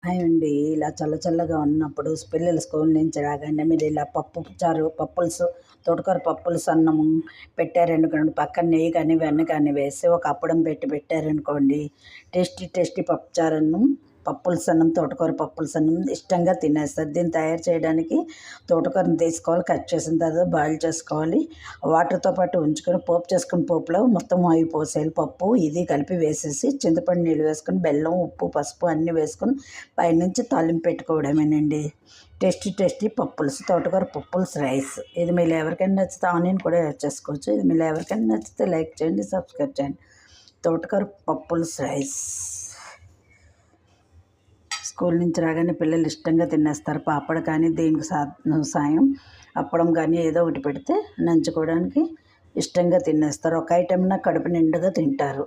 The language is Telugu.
హాయ్ అండి. ఇలా చల్ల చల్లగా ఉన్నప్పుడు పిల్లలు స్కూల్ నుంచి రాగానే మీరు ఇలా పప్పు చారు, పప్పులుసు, తోటకూర పప్పులుసు అన్నము పెట్టారనుకోండి, పక్కన నెయ్యి కానీ వెన్న కానీ వేసి ఒక అప్పడం పెట్టారనుకోండి, టేస్టీ టేస్టీ పప్పుచారు అన్నం, పప్పులుసు అన్నం, తోటకూర పప్పులుసు అన్నం ఇష్టంగా తినేస్తారు. దీన్ని తయారు చేయడానికి తోటకూరను తీసుకోవాలి, కట్ చేసిన తర్వాత బాయిల్ చేసుకోవాలి, వాటర్తో పాటు ఉంచుకొని పోపు చేసుకుని పోపులో మొత్తం అవి పోసేయాలి. పప్పు ఇది కలిపి వేసేసి చింతపండు నీళ్ళు వేసుకొని బెల్లం, ఉప్పు, పసుపు అన్నీ వేసుకొని పైనుంచి తాలింపు పెట్టుకోవడమేనండి. టేస్టీ టేస్టీ పప్పులుసు, తోటకూర పప్పులుసు రైస్. ఇది మీలో ఎవరికైనా నచ్చితే ఆనియన్ కూడా యాడ్ చేసుకోవచ్చు. ఇది మీలో ఎవరికైనా నచ్చితే లైక్ చేయండి, సబ్స్క్రైబ్ చేయండి. తోటకూర పప్పులుసు రైస్ స్కూల్ నుంచి రాగానే పిల్లలు ఇష్టంగా తినేస్తారు. పాపడ కానీ దేనికి సాయం అప్పడం కానీ ఏదో ఒకటి పెడితే నంచుకోవడానికి ఇష్టంగా తినేస్తారు. ఒక ఐటెంన కడుపు నిండుగా తింటారు.